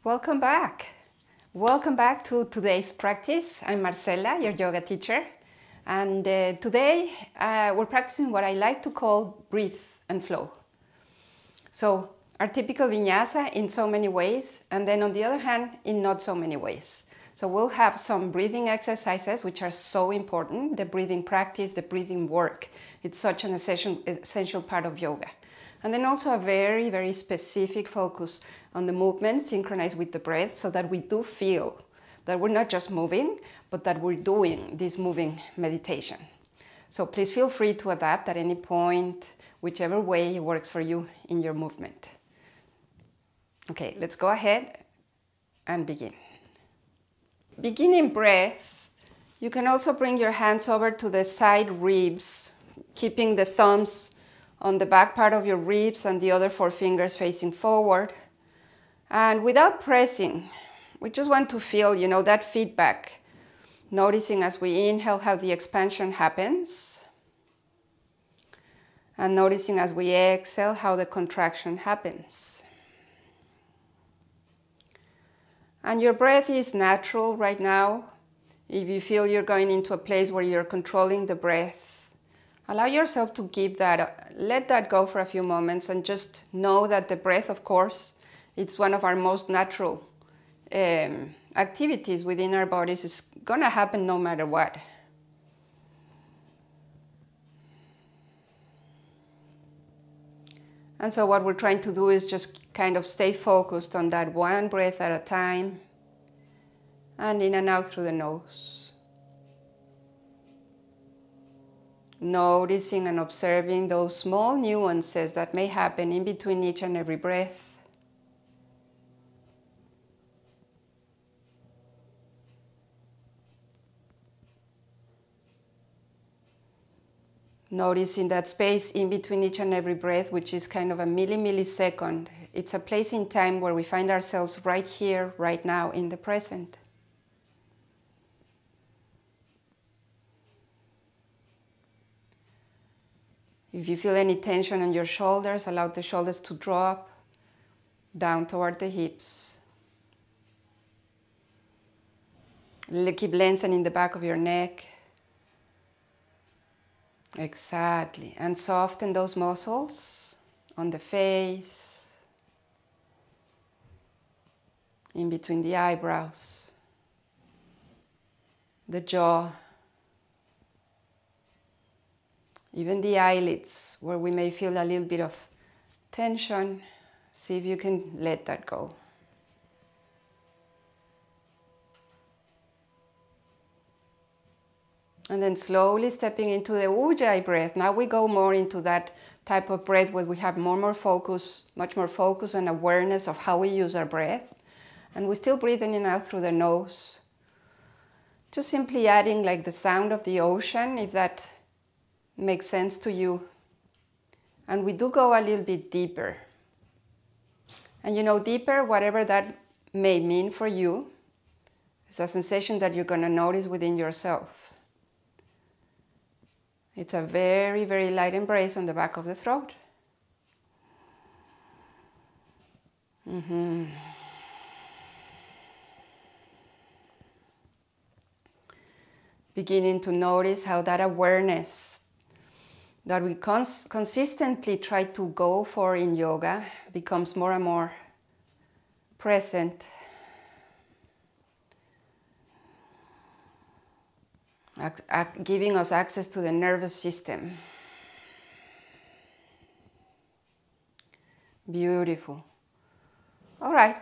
Welcome back. Welcome back to today's practice. I'm Marcela, your yoga teacher. And today we're practicing what I like to call breathe and flow. So our typical vinyasa in so many ways, and then on the other hand, in not so many ways. So we'll have some breathing exercises, which are so important. The breathing practice, the breathing work. It's such an essential part of yoga. And then also a very, very specific focus on the movement synchronized with the breath, so that we do feel that we're not just moving, but that we're doing this moving meditation. So please feel free to adapt at any point, whichever way works for you in your movement. Okay, let's go ahead and begin. Beginning breath, you can also bring your hands over to the side ribs, keeping the thumbs on the back part of your ribs and the other four fingers facing forward. And without pressing, we just want to feel, that feedback. Noticing as we inhale how the expansion happens. And noticing as we exhale how the contraction happens. And your breath is natural right now. If you feel you're going into a place where you're controlling the breath, allow yourself to give that, let that go for a few moments, and just know that the breath, of course, it's one of our most natural activities within our bodies. It's gonna happen no matter what. And so what we're trying to do is just kind of stay focused on that one breath at a time, and in and out through the nose. Noticing and observing those small nuances that may happen in between each and every breath. Noticing that space in between each and every breath, which is kind of a millisecond. It's a place in time where we find ourselves right here, right now, in the present. If you feel any tension on your shoulders, allow the shoulders to drop down toward the hips. Keep lengthening the back of your neck. Exactly. And soften those muscles on the face, in between the eyebrows, the jaw, even the eyelids, where we may feel a little bit of tension. See if you can let that go. And then slowly stepping into the Ujjayi breath. Now we go more into that type of breath where we have more focus, much more focus and awareness of how we use our breath. And we still breathe in and out through the nose. Just simply adding like the sound of the ocean, if that makes sense to you. And we do go a little bit deeper. And deeper, whatever that may mean for you, is a sensation that you're going to notice within yourself. It's a very, very light embrace on the back of the throat. Beginning to notice how that awareness that we consistently try to go for in yoga becomes more and more present. Giving us access to the nervous system. Beautiful. All right.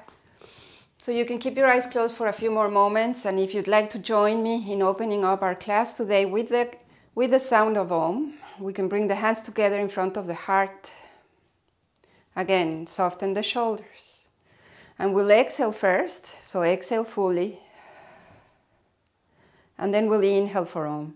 So you can keep your eyes closed for a few more moments, and if you'd like to join me in opening up our class today with the sound of Om, we can bring the hands together in front of the heart. Again, soften the shoulders. And we'll exhale first, so exhale fully. And then we'll inhale for Om.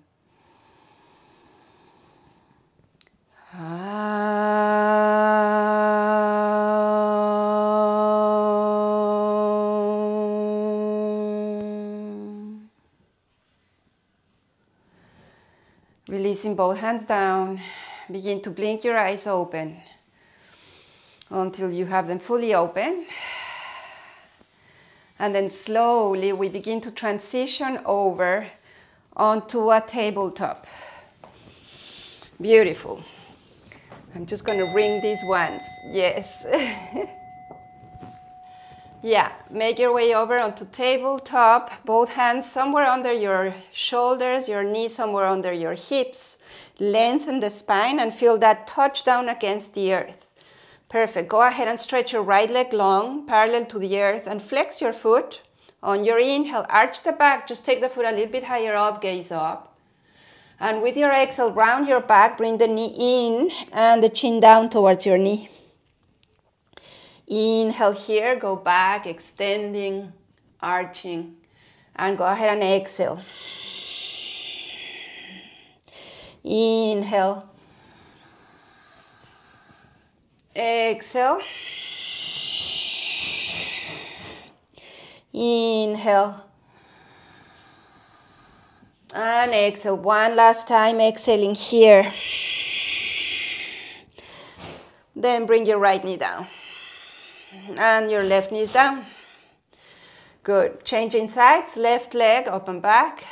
Releasing both hands down, begin to blink your eyes open until you have them fully open. And then slowly we begin to transition over onto a tabletop. Beautiful. I'm just going to ring these ones. Yes. Yeah, make your way over onto tabletop, both hands somewhere under your shoulders, your knees somewhere under your hips. Lengthen the spine and feel that touch down against the earth. Perfect. Go ahead and stretch your right leg long, parallel to the earth, and flex your foot. On your inhale, arch the back, just take the foot a little bit higher up, gaze up. And with your exhale, round your back, bring the knee in and the chin down towards your knee. Inhale here, go back, extending, arching, and go ahead and exhale. Inhale. Exhale. Inhale. And exhale. One last time, exhaling here. Then bring your right knee down. And your left knee is down. Good. Changing sides, left leg up and back.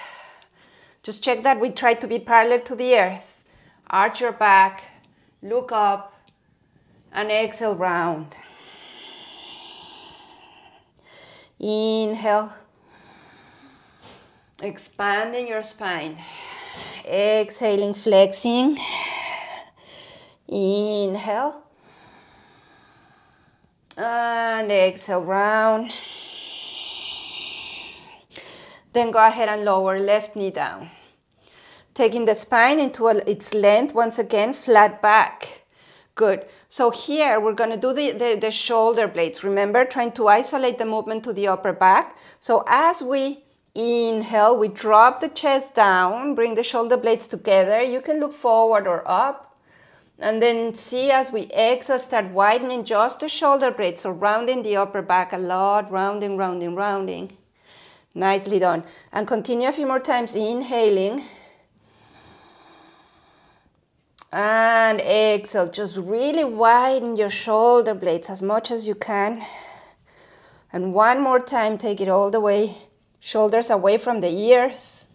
Just check that we try to be parallel to the earth. Arch your back, look up, and exhale round. Inhale. Expanding your spine. Exhaling, flexing. Inhale. And exhale round. Then go ahead and lower left knee down. Taking the spine into its length, once again, flat back. Good. So here we're going to do the shoulder blades. Remember, trying to isolate the movement to the upper back. So as we inhale, we drop the chest down, bring the shoulder blades together. You can look forward or up. And then see as we exhale, start widening just the shoulder blades. So rounding the upper back a lot, rounding, rounding, rounding. Nicely done. And continue a few more times, inhaling. And exhale, just really widen your shoulder blades as much as you can. And one more time, take it all the way, shoulders away from the ears.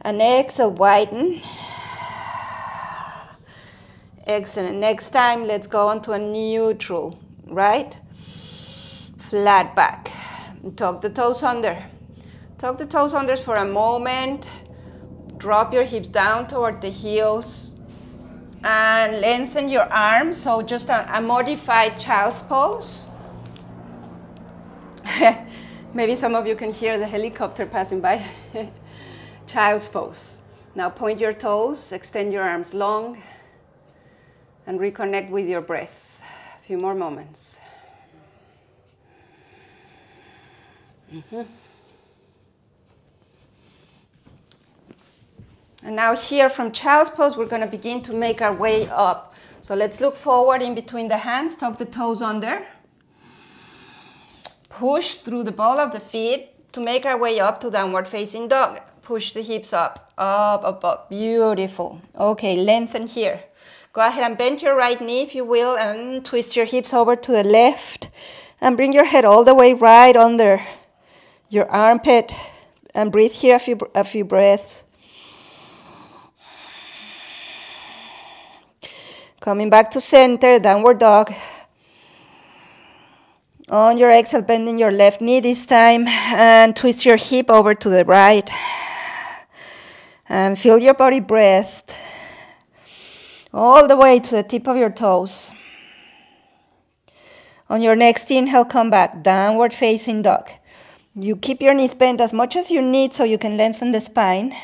And exhale, widen. Excellent. Next time, let's go on to a neutral, right? Flat back. Tuck the toes under. Tuck the toes under for a moment. Drop your hips down toward the heels. And lengthen your arms, so just a modified child's pose. Maybe some of you can hear the helicopter passing by. Child's pose. Now point your toes, extend your arms long, and reconnect with your breath. A few more moments. And now here from child's pose, we're going to begin to make our way up. So let's look forward in between the hands, tuck the toes under. Push through the ball of the feet to make our way up to downward facing dog. Push the hips up, up, up, up. Beautiful. Okay, lengthen here. Go ahead and bend your right knee, if you will, and twist your hips over to the left. And bring your head all the way right under your armpit. And breathe here a few breaths. Coming back to center, downward dog. On your exhale, bending your left knee this time. And twist your hip over to the right. And feel your body breathe. All the way to the tip of your toes. On your next inhale, come back, downward facing dog. You keep your knees bent as much as you need so you can lengthen the spine.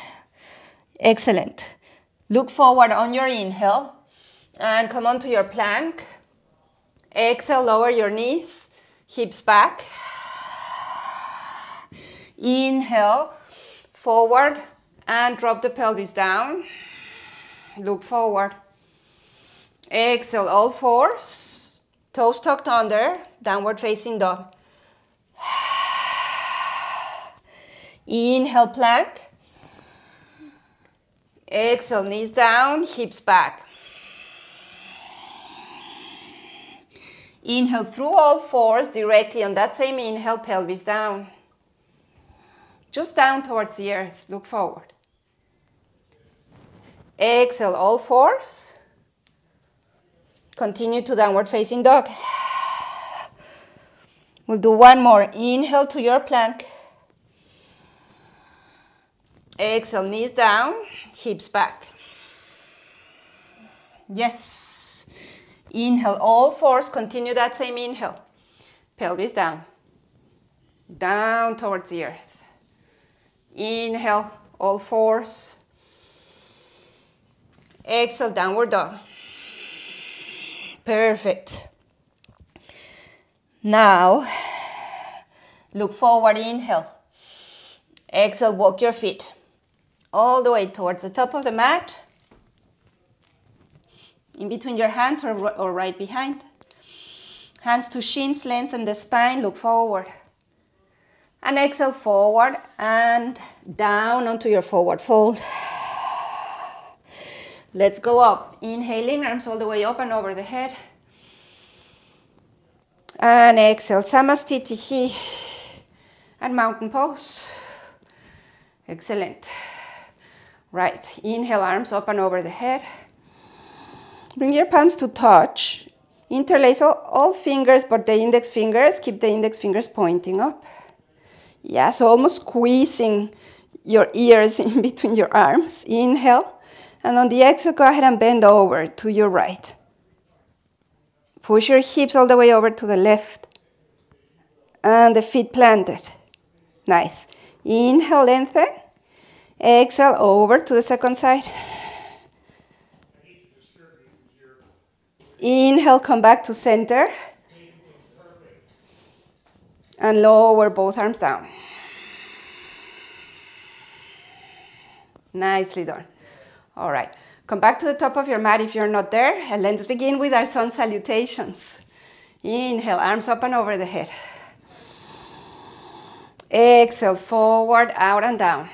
Excellent. Look forward on your inhale and come onto your plank. Exhale, lower your knees, hips back. Inhale, forward and drop the pelvis down. Look forward. Exhale, all fours, toes tucked under, downward facing dog. Inhale, plank. Exhale, knees down, hips back. Inhale through all fours, directly on that same inhale, pelvis down. Just down towards the earth, look forward. Exhale, all fours. Continue to downward facing dog. We'll do one more. Inhale to your plank. Exhale, knees down, hips back. Yes. Inhale, all fours, continue that same inhale. Pelvis down. Down towards the earth. Inhale, all fours. Exhale, downward dog. Perfect. Now, look forward, inhale. Exhale, walk your feet all the way towards the top of the mat. In between your hands or right behind. Hands to shins, lengthen the spine, look forward. And exhale, forward and down onto your forward fold. Let's go up. Inhaling, arms all the way up and over the head. And exhale, Samastitihi and mountain pose. Excellent. Right, inhale, arms up and over the head. Bring your palms to touch. Interlace all fingers, but the index fingers, keep the index fingers pointing up. Yeah, so almost squeezing your ears in between your arms. Inhale. And on the exhale, go ahead and bend over to your right. Push your hips all the way over to the left. And the feet planted. Nice. Inhale, lengthen. Exhale, over to the second side. Inhale, come back to center. And lower both arms down. Nicely done. All right. Come back to the top of your mat if you're not there. And let's begin with our sun salutations. Inhale, arms up and over the head. Exhale, forward, out and down.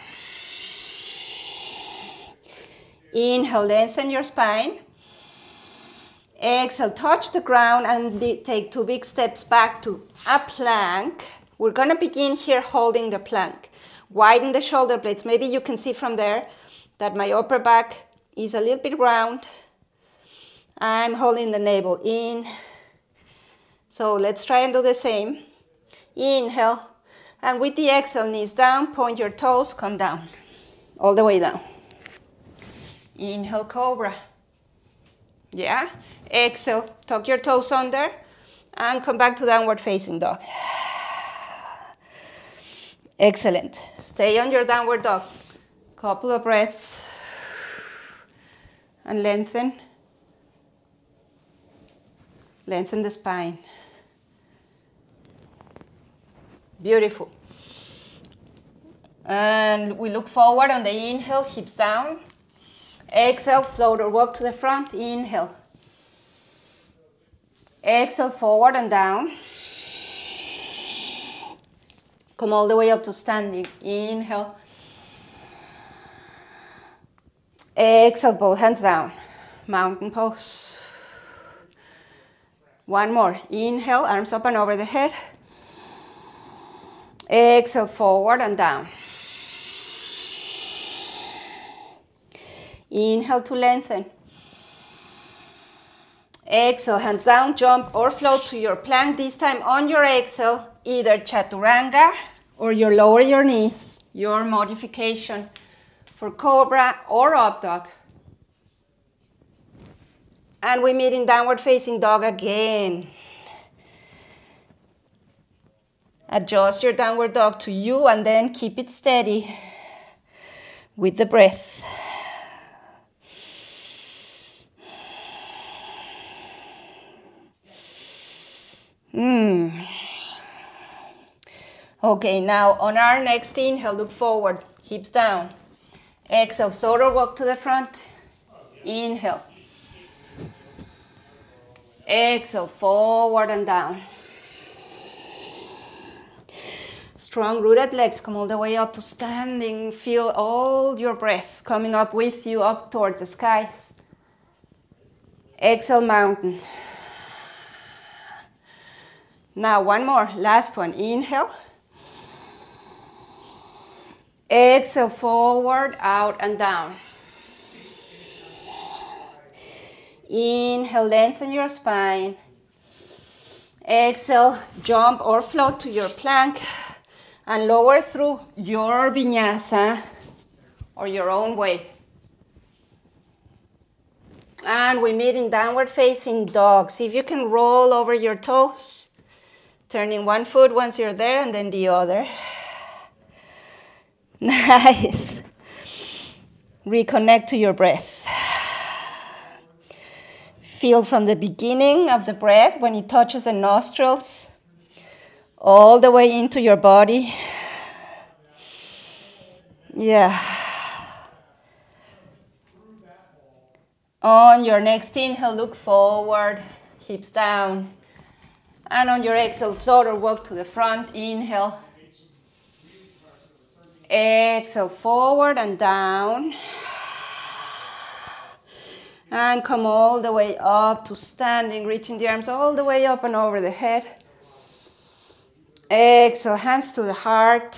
Inhale, lengthen your spine. Exhale, touch the ground and take 2 big steps back to a plank. We're going to begin here holding the plank. Widen the shoulder blades. Maybe you can see from there that my upper back is a little bit round. I'm holding the navel in. So let's try and do the same. Inhale. And with the exhale, knees down, point your toes, come down. All the way down. Inhale, cobra. Yeah. Exhale, tuck your toes under and come back to downward facing dog. Excellent. Stay on your downward dog. Couple of breaths. And lengthen. Lengthen the spine. Beautiful. And we look forward on the inhale, hips down. Exhale, float or walk to the front. Inhale. Exhale, forward and down. Come all the way up to standing. Inhale. Exhale, both hands down. Mountain pose. One more. Inhale, arms up and over the head. Exhale, forward and down. Inhale to lengthen. Exhale, hands down, jump or float to your plank. This time on your exhale, either chaturanga or you lower your knees, your modification for cobra or up dog. And we meet in downward facing dog again. Adjust your downward dog to you and then keep it steady with the breath. Okay, now on our next inhale, look forward, hips down. Exhale, float or walk to the front. Inhale. Exhale, forward and down. Strong rooted legs, come all the way up to standing. Feel all your breath coming up with you up towards the skies. Exhale, mountain. Now one more, last one. Inhale. Exhale, forward, out and down. Inhale, lengthen your spine. Exhale, jump or float to your plank and lower through your vinyasa or your own way. And we meet in downward facing dog. See if you can roll over your toes, turning one foot once you're there and then the other. Nice. Reconnect to your breath. Feel from the beginning of the breath when it touches the nostrils all the way into your body. Yeah. On your next inhale, look forward, hips down. And on your exhale, float or walk to the front. Inhale. Exhale, forward and down. And come all the way up to standing, reaching the arms all the way up and over the head. Exhale, hands to the heart.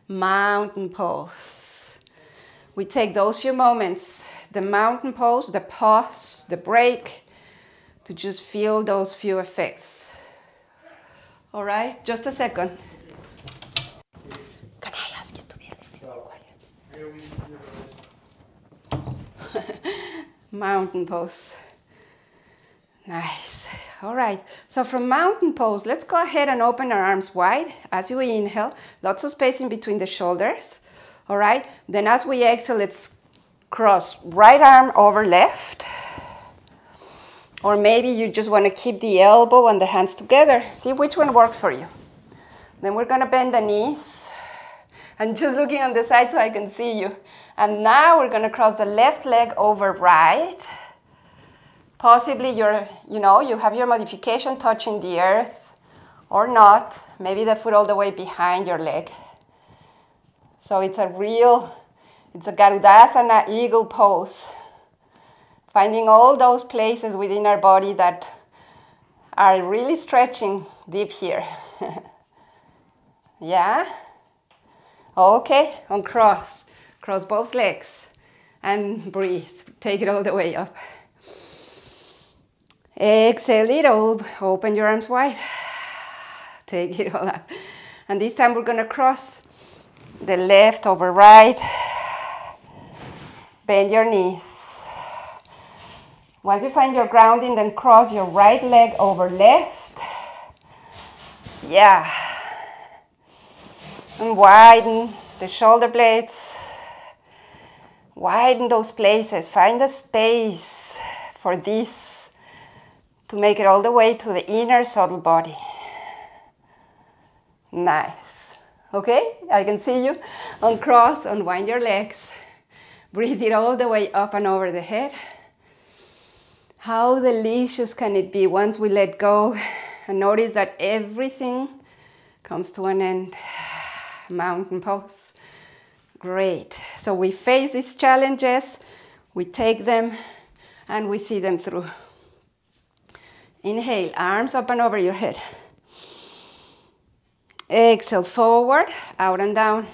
Mountain pose. We take those few moments, the mountain pose, the pause, the break, to just feel those few effects. All right, just a second. Can I ask you to be a little quiet? Mountain pose. Nice. All right. So from mountain pose, let's go ahead and open our arms wide as you inhale. Lots of space in between the shoulders. All right. Then as we exhale, let's cross right arm over left. Or maybe you just want to keep the elbow and the hands together. See which one works for you. Then we're going to bend the knees. And just looking on the side so I can see you. And now we're going to cross the left leg over right. Possibly you have your modification touching the earth or not. Maybe the foot all the way behind your leg. So it's a Garudasana eagle pose. Finding all those places within our body that are really stretching deep here. Yeah? Okay, on cross. Cross both legs and breathe. Take it all the way up. Exhale it all. Open your arms wide. Take it all up. And this time we're going to cross the left over right. Bend your knees. Once you find your grounding, then cross your right leg over left. Yeah. And widen the shoulder blades. Widen those places. Find a space for this to make it all the way to the inner subtle body. Nice. Okay, I can see you. Uncross, unwind your legs. Breathe it all the way up and over the head. How delicious can it be once we let go and notice that everything comes to an end. Mountain pose. Great. So we face these challenges, we take them, and we see them through. Inhale, arms up and over your head. Exhale, forward, out and down.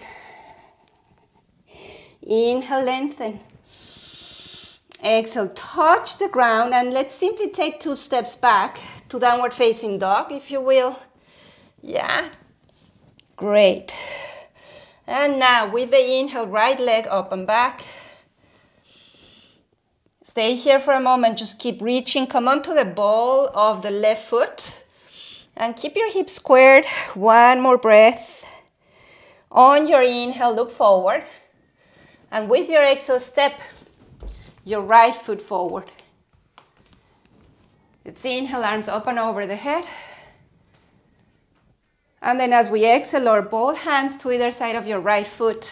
Inhale, lengthen. Exhale, touch the ground, and let's simply take 2 steps back to downward facing dog, if you will. Yeah? Great. And now with the inhale, right leg up and back. Stay here for a moment, just keep reaching. Come onto the ball of the left foot and keep your hips squared. One more breath. On your inhale, look forward. And with your exhale, step your right foot forward. Let's inhale, arms up and over the head. And then as we exhale, lower both hands to either side of your right foot.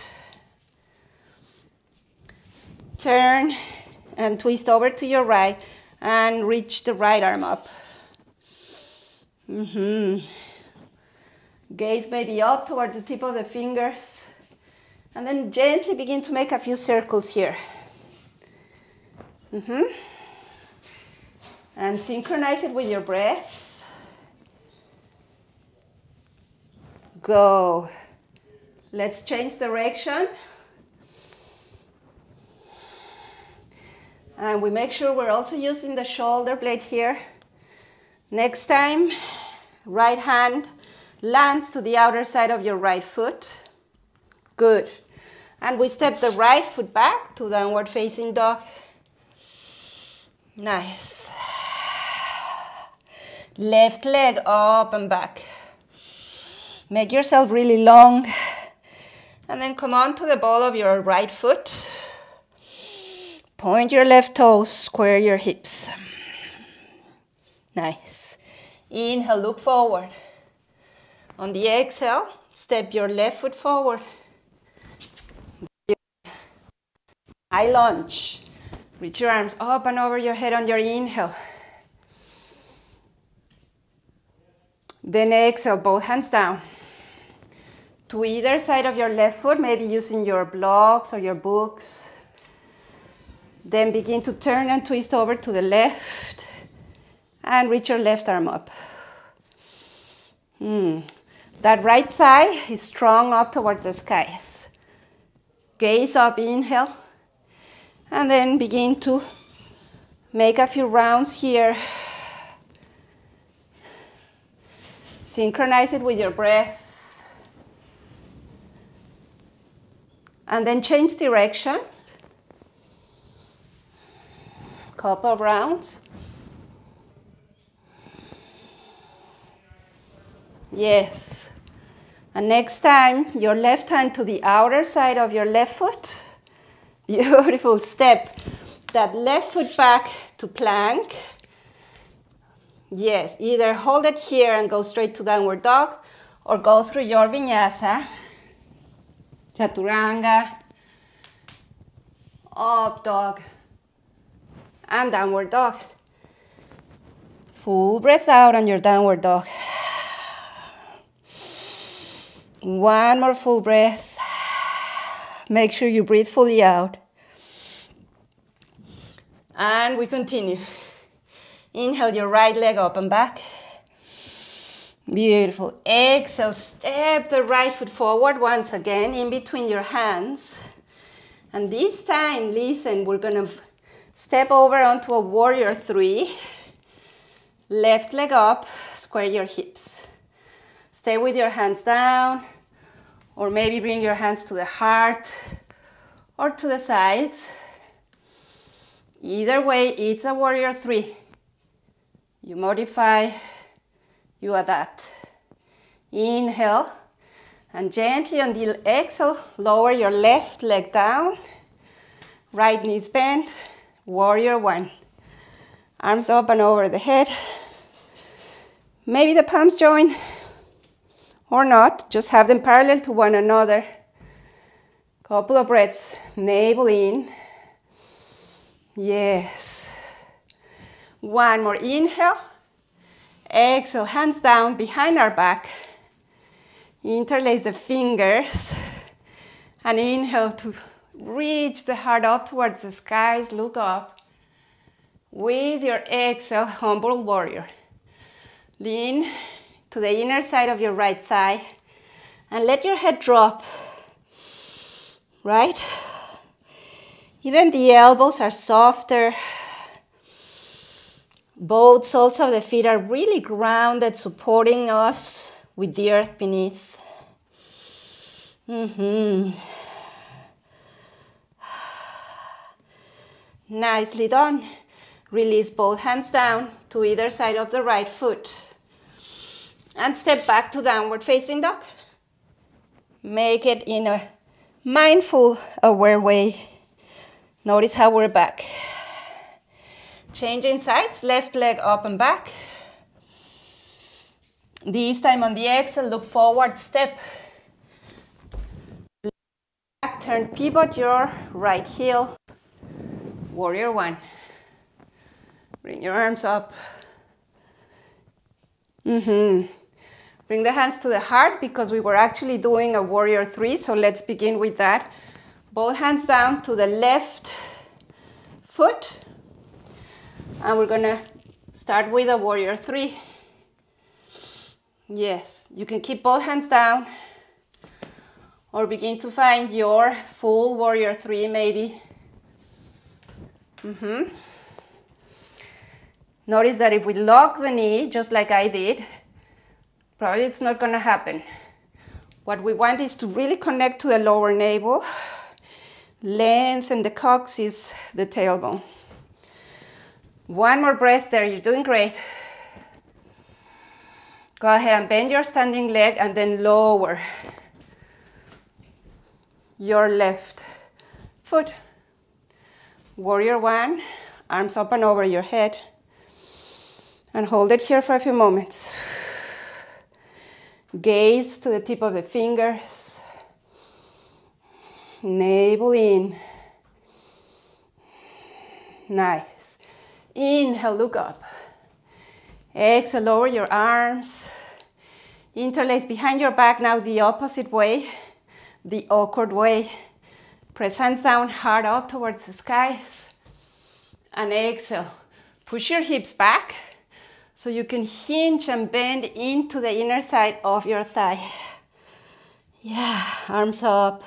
Turn and twist over to your right and reach the right arm up. Gaze maybe up toward the tip of the fingers. And then gently begin to make a few circles here. And synchronize it with your breath. Go. Let's change direction. And we make sure we're also using the shoulder blade here. Next time, right hand lands to the outer side of your right foot. Good. And we step the right foot back to downward facing dog. Nice. Left leg up and back. Make yourself really long. And then come on to the ball of your right foot. Point your left toes, square your hips. Nice. Inhale, look forward. On the exhale, step your left foot forward. High lunge. Reach your arms up and over your head on your inhale. Then exhale, both hands down. To either side of your left foot, maybe using your blocks or your books. Then begin to turn and twist over to the left and reach your left arm up. That right thigh is strong up towards the skies. Gaze up, inhale, and then begin to make a few rounds here. Synchronize it with your breath. And then change direction. Couple of rounds. Yes. And next time, your left hand to the outer side of your left foot. Beautiful. Step that left foot back to plank. Yes, either hold it here and go straight to downward dog, or go through your vinyasa, chaturanga, up dog, and downward dog. Full breath out on your downward dog. One more full breath. Make sure you breathe fully out. And we continue. Inhale your right leg up and back. Beautiful. Exhale, step the right foot forward once again in between your hands. And this time, listen, we're going to step over onto a warrior three. Left leg up, square your hips. Stay with your hands down, or maybe bring your hands to the heart or to the sides. Either way, it's a warrior three. You modify, you adapt. Inhale, and gently on the exhale, lower your left leg down. Right knees bent, warrior one. Arms up and over the head. Maybe the palms join, or not, just have them parallel to one another. Couple of breaths, navel in. Yes. One more, inhale. Exhale, hands down behind our back. Interlace the fingers. And inhale to reach the heart up towards the skies, look up. With your exhale, humble warrior. Lean to the inner side of your right thigh and let your head drop. Right? Even the elbows are softer. Both soles of the feet are really grounded, supporting us with the earth beneath. Nicely done. Release both hands down to either side of the right foot. And step back to downward facing dog. Make it in a mindful, aware way. Notice how we're back. Changing sides, left leg up and back. This time on the exhale, look forward, step. Back, turn, pivot your right heel. Warrior one. Bring your arms up. Bring the hands to the heart because we were actually doing a warrior three, so let's begin with that. Both hands down to the left foot. And we're gonna start with a warrior three. Yes, you can keep both hands down or begin to find your full warrior three maybe. Notice that if we lock the knee, just like I did, probably it's not going to happen. What we want is to really connect to the lower navel, lengthen the coccyx, the tailbone. One more breath there, you're doing great. Go ahead and bend your standing leg and then lower your left foot. Warrior one, arms up and over your head. And hold it here for a few moments. Gaze to the tip of the fingers. Navel in. Nice. Inhale, look up. Exhale, lower your arms. Interlace behind your back now the opposite way, the awkward way. Press hands down, heart up towards the skies. And exhale. Push your hips back so you can hinge and bend into the inner side of your thigh. Yeah, arms up.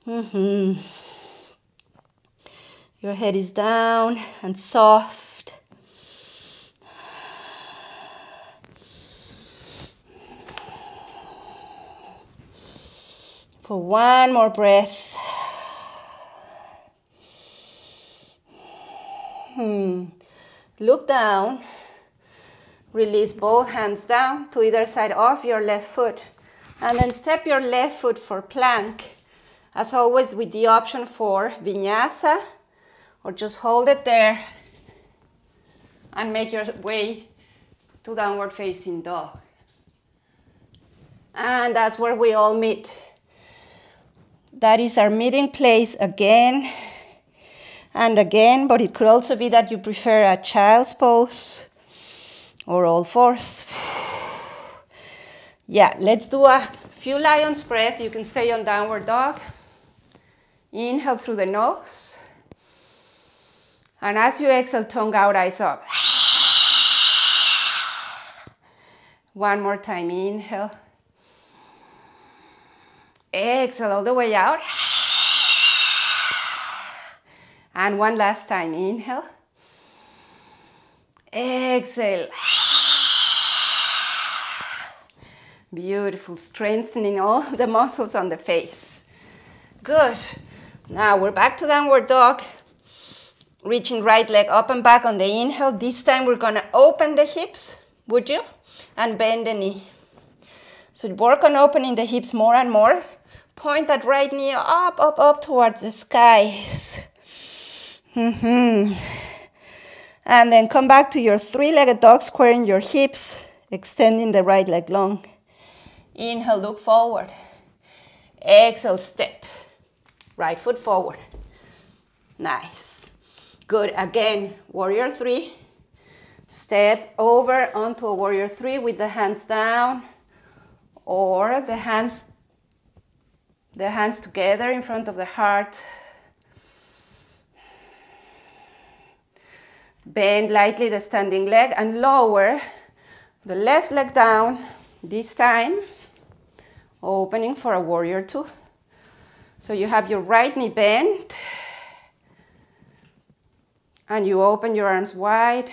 Your head is down and soft. For one more breath. Look down. Release both hands down to either side of your left foot. And then step your left foot for plank. As always, with the option for vinyasa, or just hold it there and make your way to downward facing dog. And that's where we all meet. That is our meeting place again and again, but it could also be that you prefer a child's pose or all fours. Yeah, let's do a few lion's breath. You can stay on downward dog. Inhale through the nose. And as you exhale, tongue out, eyes up. One more time, inhale. Exhale all the way out. And one last time, inhale. Exhale. Beautiful, strengthening all the muscles on the face. Good. Now we're back to downward dog. Reaching right leg up and back on the inhale. This time we're gonna open the hips, would you? And bend the knee. So work on opening the hips more and more. Point that right knee up, up, up towards the skies. And then come back to your three-legged dog, squaring your hips, extending the right leg long. Inhale, look forward. Exhale, step. Right foot forward. Nice. Good. Again, warrior three. Step over onto a warrior three with the hands down or the hands together in front of the heart. Bend lightly the standing leg and lower the left leg down. This time, opening for a warrior two. So you have your right knee bent and you open your arms wide.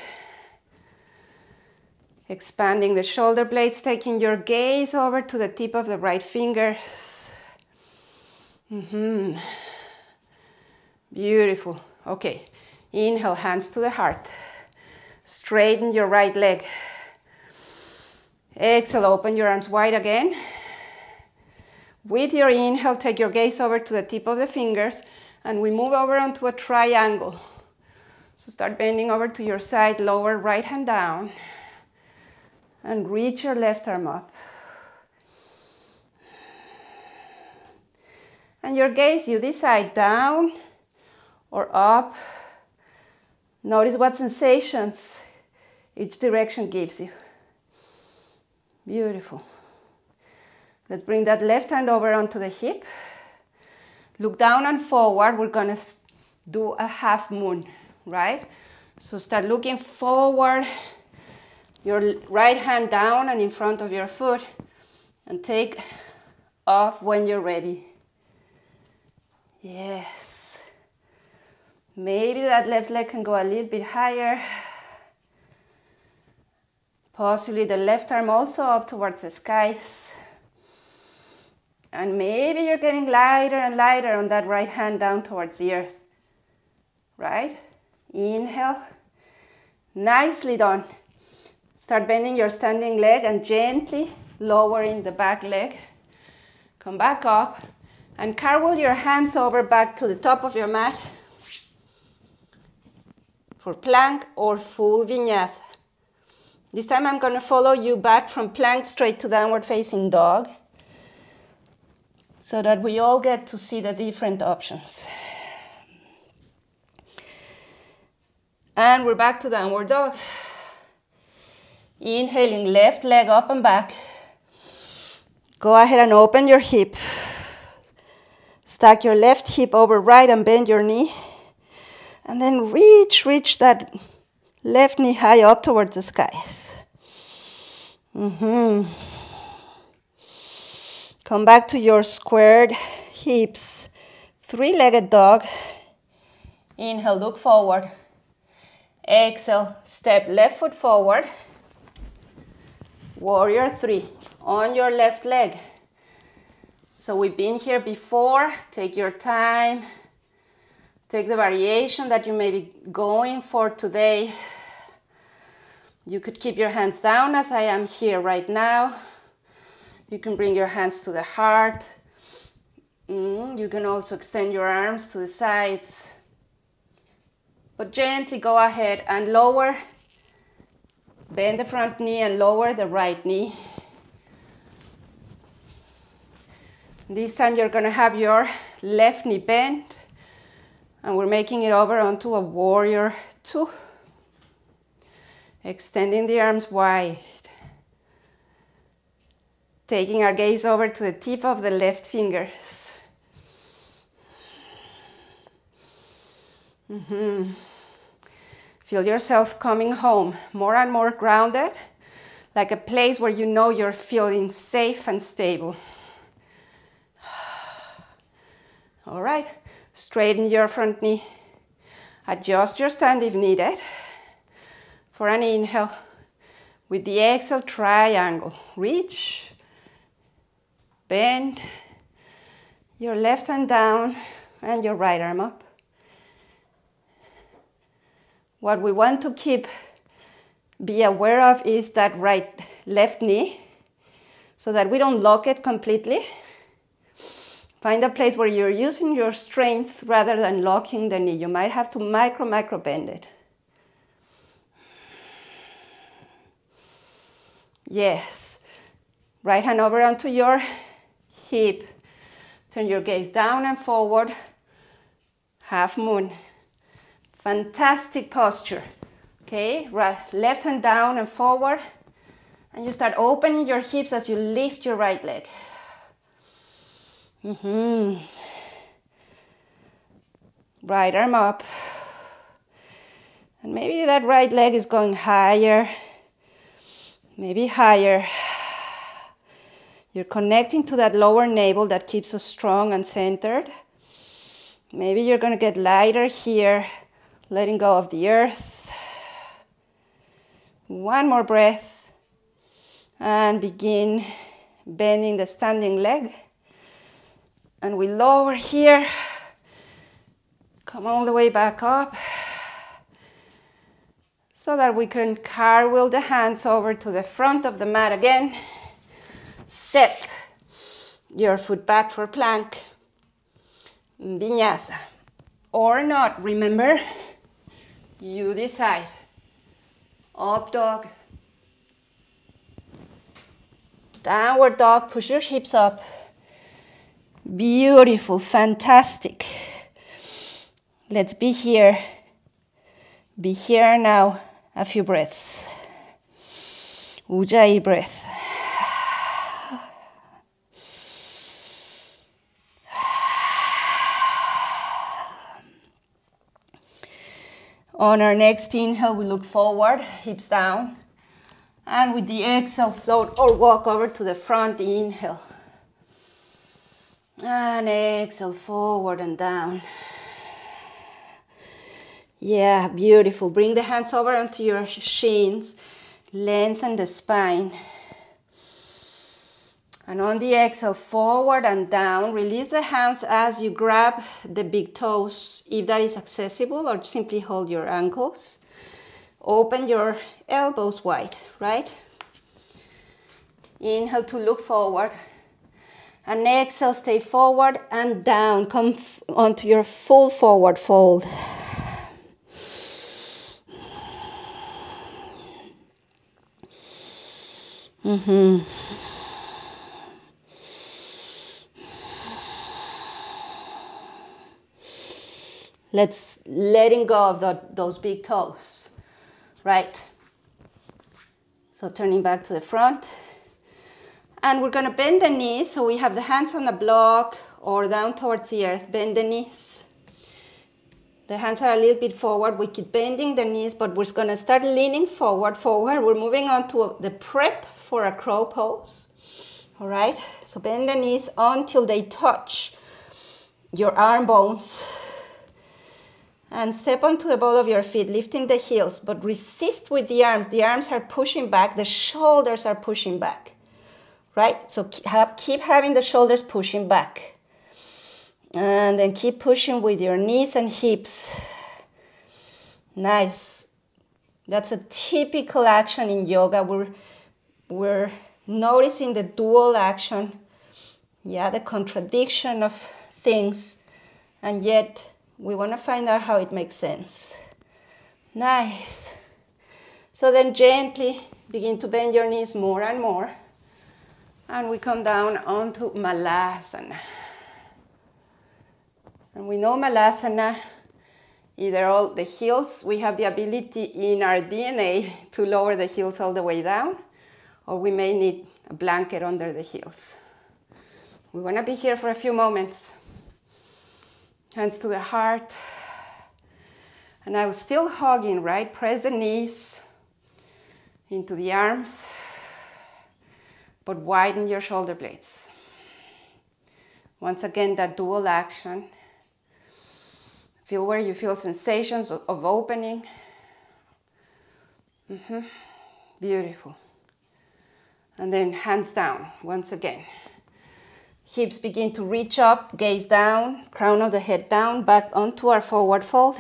Expanding the shoulder blades, taking your gaze over to the tip of the right finger. Beautiful. Okay. Inhale, hands to the heart. Straighten your right leg. Exhale, open your arms wide again. With your inhale, take your gaze over to the tip of the fingers and we move over onto a triangle. So start bending over to your side, lower right hand down and reach your left arm up. And your gaze, you decide down or up. Notice what sensations each direction gives you. Beautiful. Let's bring that left hand over onto the hip. Look down and forward. We're gonna do a half moon, right? So start looking forward your right hand down and in front of your foot, and take off when you're ready. Yes. Maybe that left leg can go a little bit higher. Possibly the left arm also up towards the skies. And maybe you're getting lighter and lighter on that right hand down towards the earth. Right? Inhale. Nicely done. Start bending your standing leg and gently lowering the back leg. Come back up and cartwheel your hands over back to the top of your mat for plank or full vinyasa. This time I'm going to follow you back from plank straight to downward facing dog so that we all get to see the different options. And we're back to downward dog. Inhaling, left leg up and back. Go ahead and open your hip. Stack your left hip over right and bend your knee. And then reach that left knee high up towards the skies. Come back to your squared hips. Three-legged dog. Inhale, look forward. Exhale, step left foot forward. Warrior 3 on your left leg. So we've been here before. Take your time. Take the variation that you may be going for today. You could keep your hands down as I am here right now. You can bring your hands to the heart. You can also extend your arms to the sides. But gently go ahead and lower. Bend the front knee and lower the right knee. This time you're going to have your left knee bent. And we're making it over onto a warrior 2. Extending the arms wide. Taking our gaze over to the tip of the left fingers. Feel yourself coming home, more and more grounded, like a place where you know you're feeling safe and stable. All right. Straighten your front knee. Adjust your stand if needed. For an inhale. With the exhale, triangle. Reach. Bend. Your left hand down and your right arm up. What we want to be aware of is that left knee so that we don't lock it completely. Find a place where you're using your strength rather than locking the knee. You might have to micro bend it. Yes. Right hand over onto your hip. Turn your gaze down and forward. Half moon. Fantastic posture. Okay, right, left hand down and forward. And you start opening your hips as you lift your right leg. Right arm up. And maybe that right leg is going higher. Maybe higher. You're connecting to that lower navel that keeps us strong and centered. Maybe you're going to get lighter here, letting go of the earth. One more breath. And begin bending the standing leg. And we lower here. Come all the way back up. So that we can cartwheel the hands over to the front of the mat again. Step your foot back for plank. Vinyasa. Or not, remember, you decide. Up dog. Downward dog, push your hips up. Beautiful, fantastic. Let's be here. Be here now. A few breaths. Ujjayi breath. On our next inhale, we look forward, hips down. And with the exhale, float or walk over to the front, inhale. And exhale, forward and down. Yeah, beautiful. Bring the hands over onto your shins. Lengthen the spine. And on the exhale, forward and down. Release the hands as you grab the big toes, if that is accessible, or simply hold your ankles. Open your elbows wide, right? Inhale to look forward. And exhale, stay forward and down. Come onto your full forward fold. Letting go of those big toes, right? So turning back to the front. And we're going to bend the knees, so we have the hands on the block or down towards the earth. Bend the knees. The hands are a little bit forward. We keep bending the knees, but we're going to start leaning forward. We're moving on to the prep for a crow pose. All right? So bend the knees until they touch your arm bones. And step onto the ball of your feet, lifting the heels, but resist with the arms. The arms are pushing back. The shoulders are pushing back. Right? So keep having the shoulders pushing back. And then keep pushing with your knees and hips. Nice. That's a typical action in yoga. We're noticing the dual action. Yeah, the contradiction of things. And yet, we want to find out how it makes sense. Nice. So then gently begin to bend your knees more and more. And we come down onto Malasana. And we know Malasana, either all the heels, we have the ability in our DNA to lower the heels all the way down, or we may need a blanket under the heels. We want to be here for a few moments. Hands to the heart. And I was still hugging, right? Press the knees into the arms, but widen your shoulder blades. Once again, that dual action. Feel where you feel sensations of opening. Beautiful. And then hands down, once again. Hips begin to reach up, gaze down, crown of the head down, back onto our forward fold.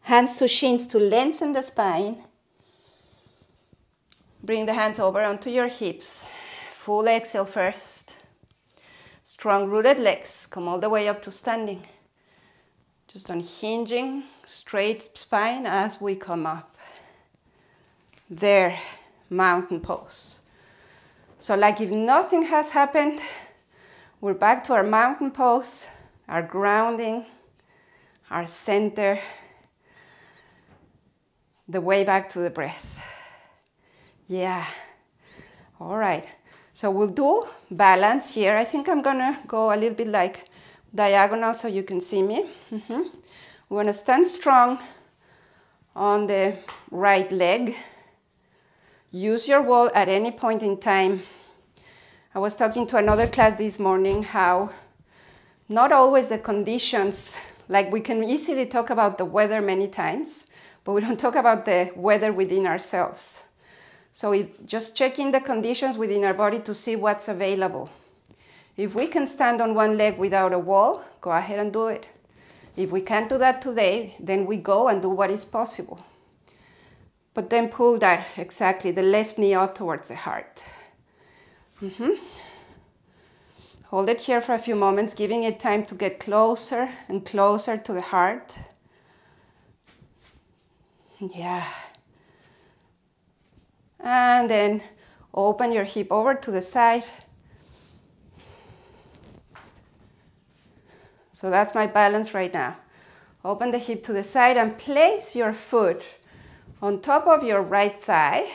Hands to shins to lengthen the spine. Bring the hands over onto your hips. Full exhale first. Strong rooted legs. Come all the way up to standing. Just unhinging, straight spine as we come up. There, mountain pose. So like if nothing has happened, we're back to our mountain pose, our grounding, our center, the way back to the breath. Yeah. All right. So we'll do balance here. I think I'm going to go a little bit like diagonal so you can see me. We're going to stand strong on the right leg. Use your wall at any point in time. I was talking to another class this morning how not always the conditions, like we can easily talk about the weather many times, but we don't talk about the weather within ourselves. So just checking the conditions within our body to see what's available. If we can stand on one leg without a wall, go ahead and do it. If we can't do that today, then we go and do what is possible. But then pull that, exactly, the left knee up towards the heart. Hold it here for a few moments, giving it time to get closer and closer to the heart. Yeah. And then open your hip over to the side. So that's my balance right now. Open the hip to the side and place your foot on top of your right thigh,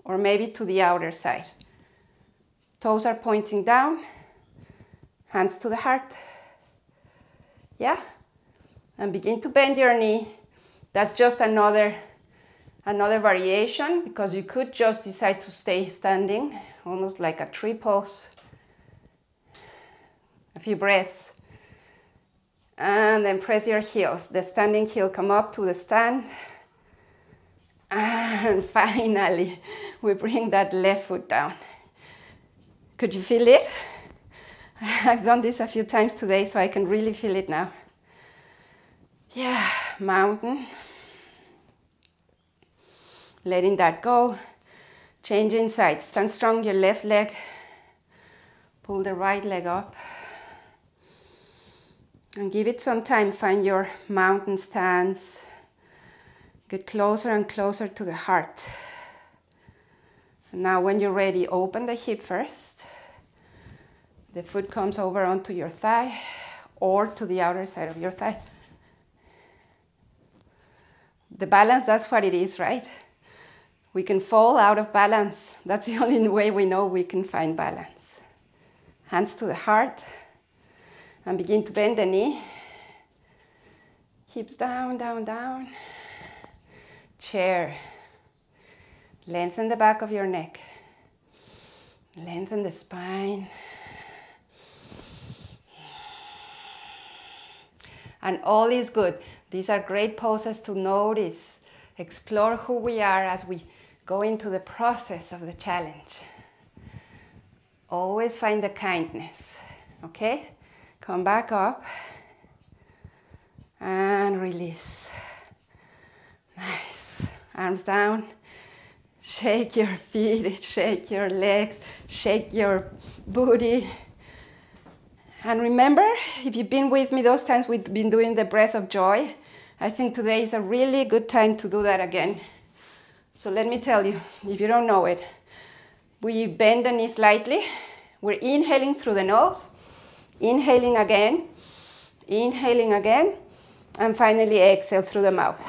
or maybe to the outer side. Toes are pointing down, hands to the heart. Yeah? And begin to bend your knee. That's just another Another variation, because you could just decide to stay standing, almost like a tree pose. A few breaths. And then press your heels. The standing heel come up to the stand. And finally, we bring that left foot down. Could you feel it? I've done this a few times today, so I can really feel it now. Yeah, mountain. Letting that go. Changing sides. Stand strong, your left leg. Pull the right leg up. And give it some time. Find your mountain stance. Get closer and closer to the heart. And now when you're ready, open the hip first. The foot comes over onto your thigh or to the outer side of your thigh. The balance, that's what it is, right? We can fall out of balance. That's the only way we know we can find balance. Hands to the heart. And begin to bend the knee. Hips down, down, down. Chair. Lengthen the back of your neck. Lengthen the spine. And all is good. These are great poses to notice, explore who we are as we go into the process of the challenge. Always find the kindness, okay? Come back up and release. Nice. Arms down. Shake your feet, shake your legs, shake your booty. And remember, if you've been with me those times we've been doing the breath of joy, I think today is a really good time to do that again. So let me tell you, if you don't know it, we bend the knee slightly. We're inhaling through the nose, inhaling again, and finally exhale through the mouth.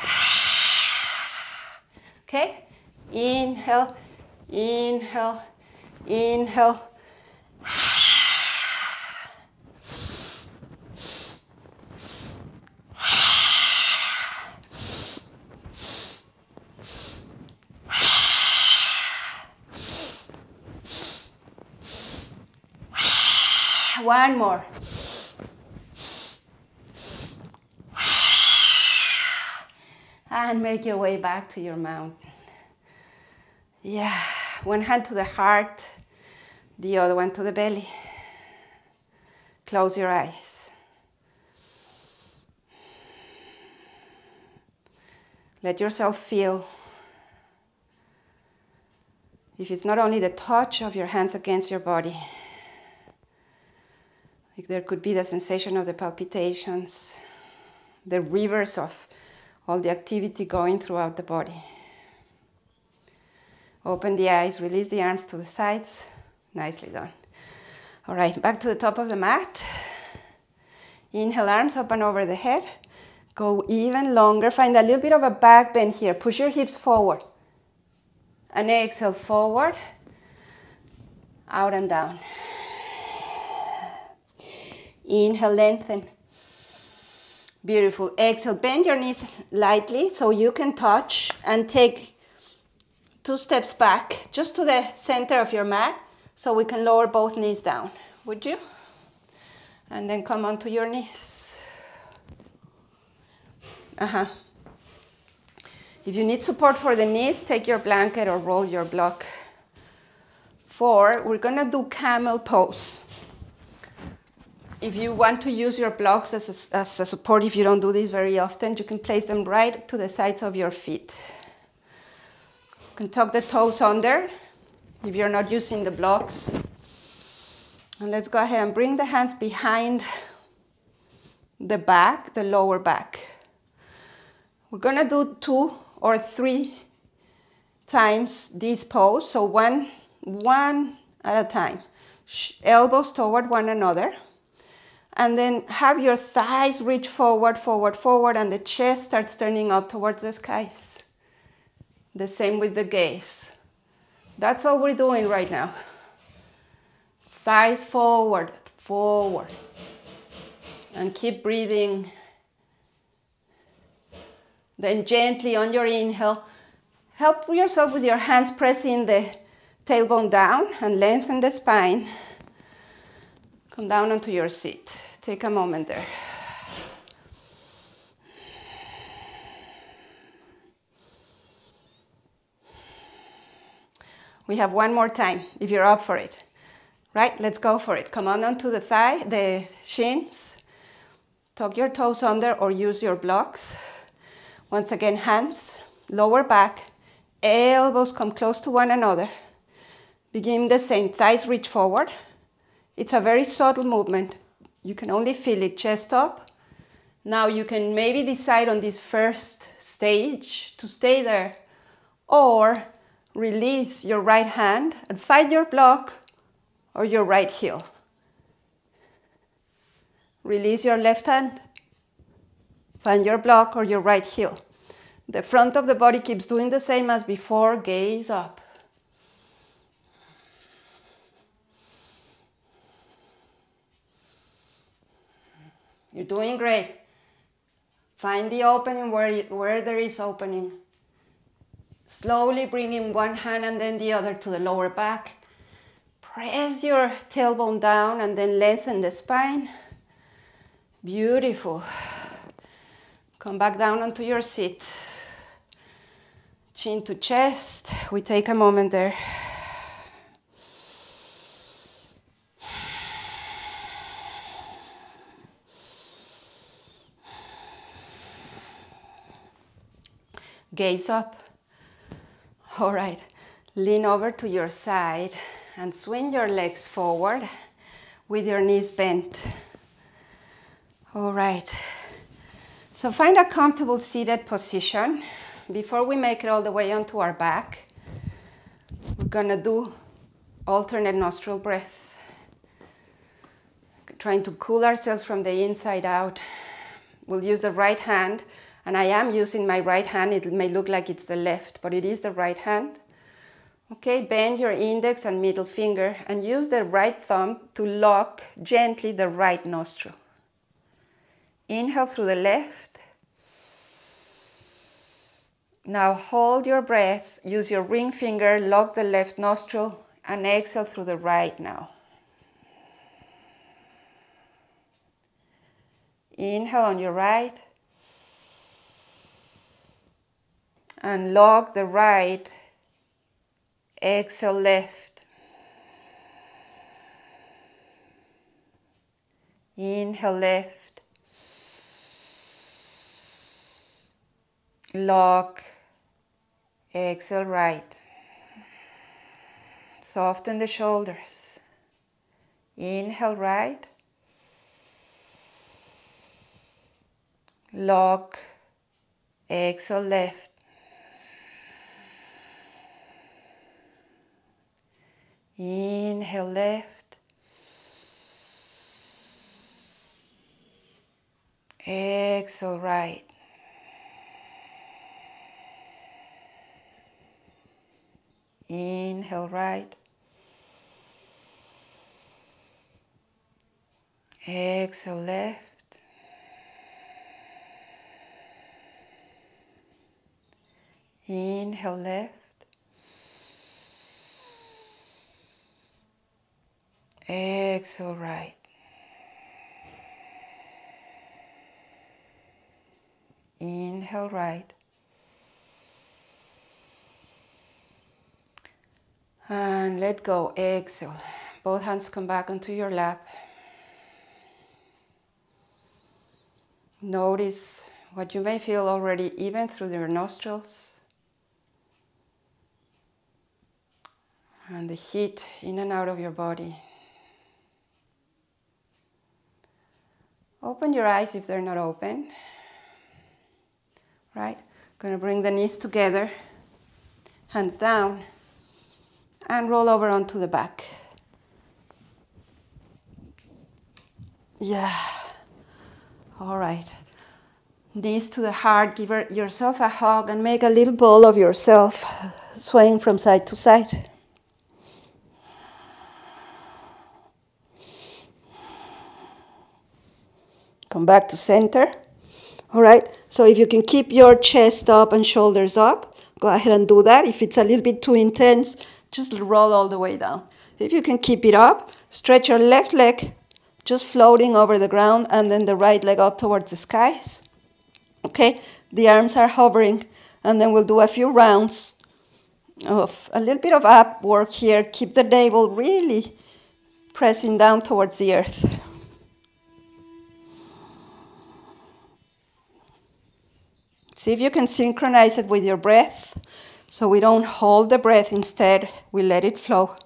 Okay? Inhale, inhale, inhale. One more. And make your way back to your mountain. Yeah, one hand to the heart, the other one to the belly. Close your eyes. Let yourself feel. If it's not only the touch of your hands against your body, like there could be the sensation of the palpitations, the rivers of all the activity going throughout the body. Open the eyes, release the arms to the sides. Nicely done. All right, back to the top of the mat. Inhale, arms up and over the head. Go even longer. Find a little bit of a back bend here. Push your hips forward. And exhale, forward, out and down. Inhale, lengthen. Beautiful. Exhale, bend your knees lightly so you can touch and take 2 steps back, just to the center of your mat, so we can lower both knees down. Would you? And then come onto your knees. If you need support for the knees, take your blanket or roll your block. 4, we're gonna do Camel Pose. If you want to use your blocks as a support, if you don't do this very often, you can place them right to the sides of your feet. You can tuck the toes under if you're not using the blocks. And let's go ahead and bring the hands behind the back, the lower back. We're gonna do 2 or 3 times this pose, so one at a time. Elbows toward one another. And then have your thighs reach forward, forward, forward, and the chest starts turning up towards the skies. The same with the gaze. That's all we're doing right now. Thighs forward, forward. And keep breathing. Then gently on your inhale, Help yourself with your hands pressing the tailbone down and lengthen the spine. Come down onto your seat. Take a moment there. We have one more time, if you're up for it. Right, let's go for it. Come on onto the thigh, the shins. Tuck your toes under or use your blocks. Once again, hands, lower back, elbows come close to one another. Begin the same, thighs reach forward. It's a very subtle movement. You can only feel it, chest up. Now you can maybe decide on this first stage to stay there, or release your right hand and find your block or your right heel. Release your left hand, find your block or your right heel. The front of the body keeps doing the same as before, gaze up. You're doing great. Find the opening where there is opening. Slowly bringing one hand and then the other to the lower back. Press your tailbone down and then lengthen the spine. Beautiful. Come back down onto your seat. Chin to chest. We take a moment there. Gaze up. All right, lean over to your side and swing your legs forward with your knees bent. All right, so find a comfortable seated position. Before we make it all the way onto our back, we're gonna do alternate nostril breath. Trying to cool ourselves from the inside out. We'll use the right hand. And I am using my right hand. It may look like it's the left, but it is the right hand. Okay, bend your index and middle finger and use the right thumb to lock gently the right nostril. Inhale through the left. Now hold your breath. Use your ring finger, lock the left nostril, and exhale through the right now. Inhale on your right. And lock the right, exhale left. Inhale left. Lock, exhale right. Soften the shoulders. Inhale right. Lock, exhale left. Inhale left. Exhale right. Inhale right. Exhale left. Inhale left. Exhale right. Inhale right. And let go, exhale. Both hands come back onto your lap. Notice what you may feel already even through your nostrils. And the heat in and out of your body. Open your eyes if they're not open. Right? Gonna bring the knees together, hands down, and roll over onto the back. Yeah. All right. Knees to the heart, give yourself a hug and make a little ball of yourself, swaying from side to side. Come back to center. All right, so if you can keep your chest up and shoulders up, go ahead and do that. If it's a little bit too intense, just roll all the way down. If you can keep it up, stretch your left leg, just floating over the ground, and then the right leg up towards the skies. Okay, the arms are hovering, and then we'll do a few rounds of a little bit of ab work here. Keep the navel really pressing down towards the earth. See if you can synchronize it with your breath, so we don't hold the breath, instead we let it flow.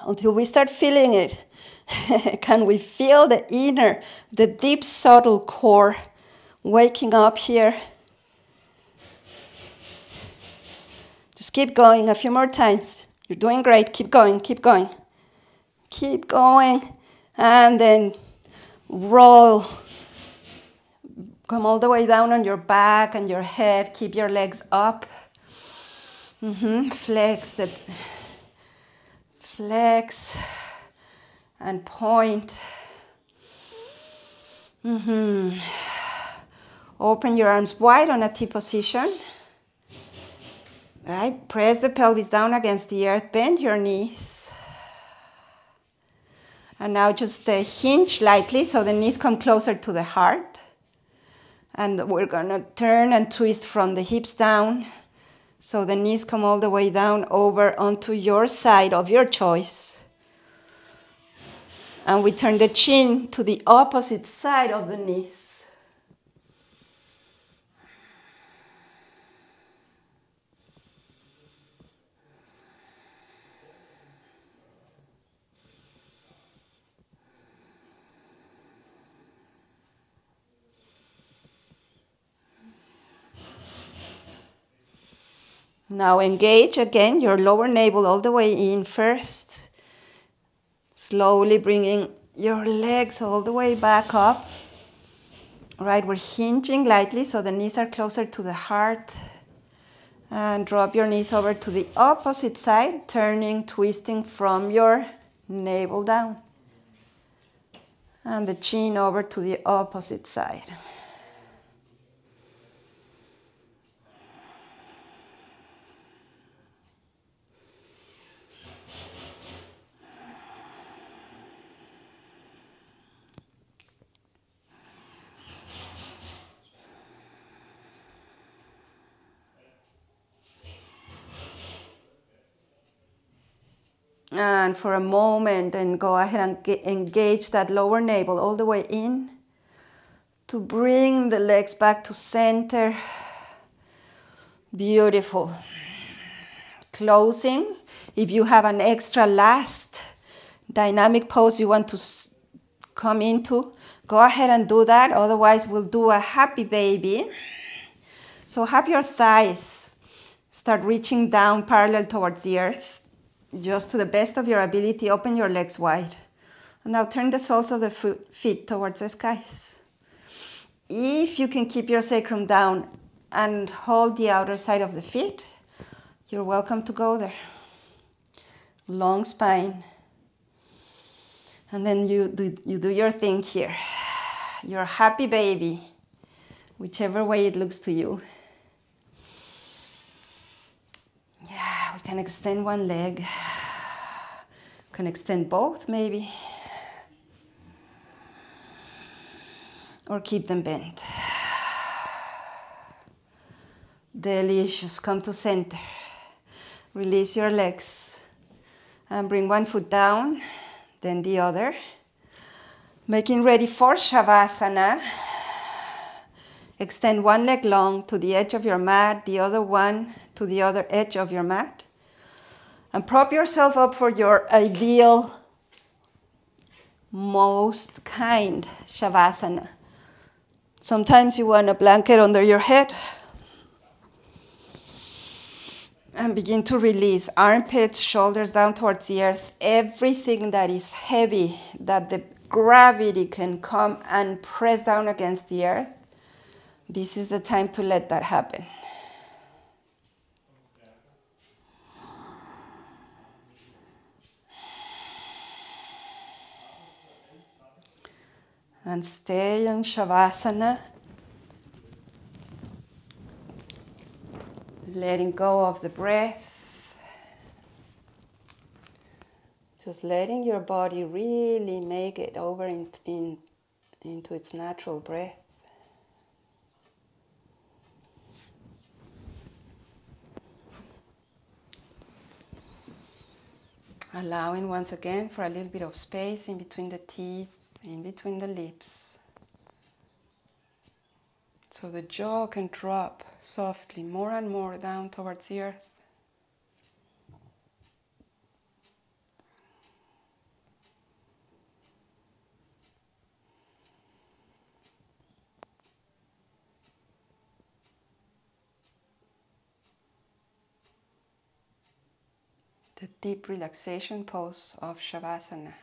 Until we start feeling it. Can we feel the deep, subtle core waking up here? Just keep going a few more times. You're doing great. Keep going, keep going. Keep going. And then roll. Come all the way down on your back and your head. Keep your legs up. Flex it. Flex and point. Open your arms wide on a T position. Right? Press the pelvis down against the earth. Bend your knees. And now just hinge lightly so the knees come closer to the heart. And we're going to turn and twist from the hips down. So the knees come all the way down over onto your side of your choice. And we turn the chin to the opposite side of the knees. Now engage again your lower navel all the way in first. Slowly bringing your legs all the way back up. All right, we're hinging lightly so the knees are closer to the heart. And drop your knees over to the opposite side, turning, twisting from your navel down. And the chin over to the opposite side. And for a moment, and go ahead and engage that lower navel all the way in to bring the legs back to center. Beautiful. Closing. If you have an extra last dynamic pose you want to come into, go ahead and do that. Otherwise, we'll do a happy baby. So have your thighs start reaching down parallel towards the earth. Just to the best of your ability, open your legs wide. And now turn the soles of the feet towards the skies. If you can keep your sacrum down and hold the outer side of the feet, you're welcome to go there. Long spine. And then you do your thing here. Your happy baby, whichever way it looks to you. Yeah, we can extend one leg. Can extend both, maybe. Or keep them bent. Delicious. Come to center. Release your legs. And bring one foot down, then the other. Making ready for Shavasana. Extend one leg long to the edge of your mat, the other one to the other edge of your mat. And prop yourself up for your ideal, most kind Shavasana. Sometimes you want a blanket under your head. And begin to release armpits, shoulders down towards the earth. Everything that is heavy, that the gravity can come and press down against the earth. This is the time to let that happen. And stay in Shavasana. Letting go of the breath. Just letting your body really make it over into its natural breath. Allowing once again for a little bit of space in between the teeth, in between the lips. So the jaw can drop softly more and more down towards the earth. The deep relaxation pose of Shavasana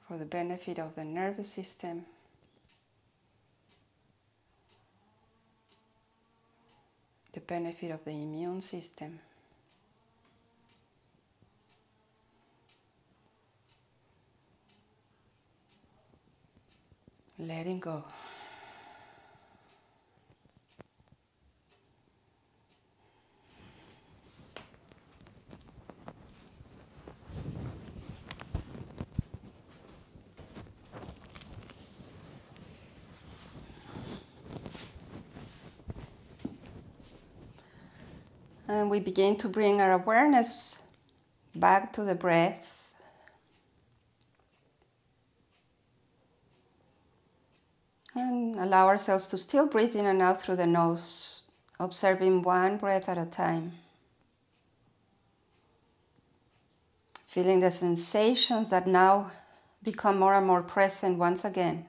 for the benefit of the nervous system, the benefit of the immune system, letting go. And we begin to bring our awareness back to the breath. And allow ourselves to still breathe in and out through the nose, observing one breath at a time. Feeling the sensations that now become more and more present once again.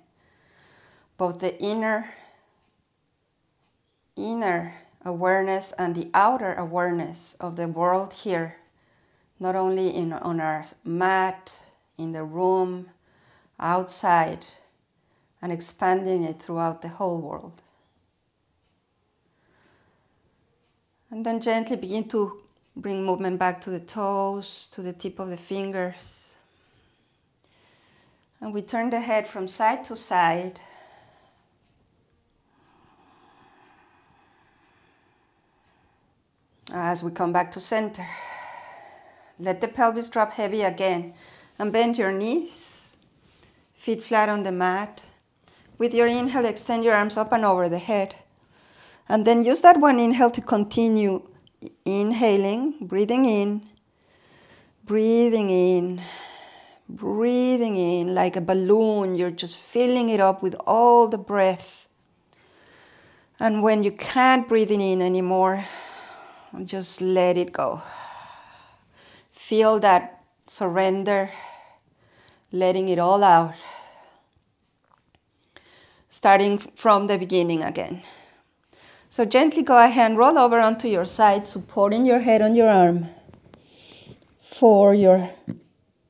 Both the inner awareness and the outer awareness of the world here, not only on our mat, in the room, outside, and expanding it throughout the whole world. And then gently begin to bring movement back to the toes, to the tip of the fingers. And we turn the head from side to side. As we come back to center, let the pelvis drop heavy again and bend your knees, feet flat on the mat. With your inhale, extend your arms up and over the head. And then use that one inhale to continue inhaling, breathing in, breathing in, breathing in like a balloon. You're just filling it up with all the breath. And when you can't breathe in anymore, just let it go. Feel that surrender, letting it all out. Starting from the beginning again. So gently go ahead and roll over onto your side, supporting your head on your arm for your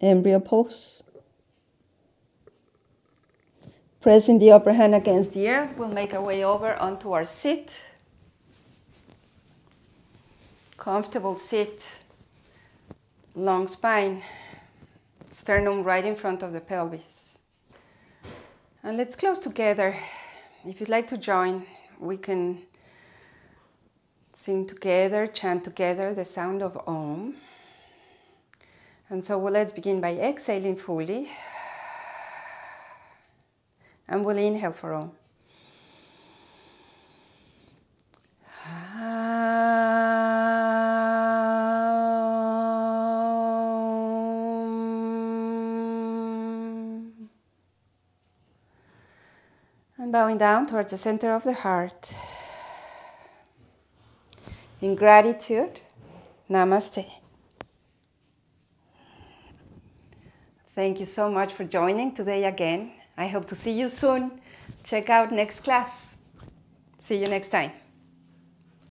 embryo pose. Pressing the upper hand against the earth, we'll make our way over onto our sit. Comfortable sit, long spine, sternum right in front of the pelvis. And let's close together. If you'd like to join, we can sing together, chant together the sound of Om. And so let's begin by exhaling fully. And we'll inhale for Om. And bowing down towards the center of the heart. In gratitude, Namaste. Thank you so much for joining today again. I hope to see you soon. Check out next class. See you next time.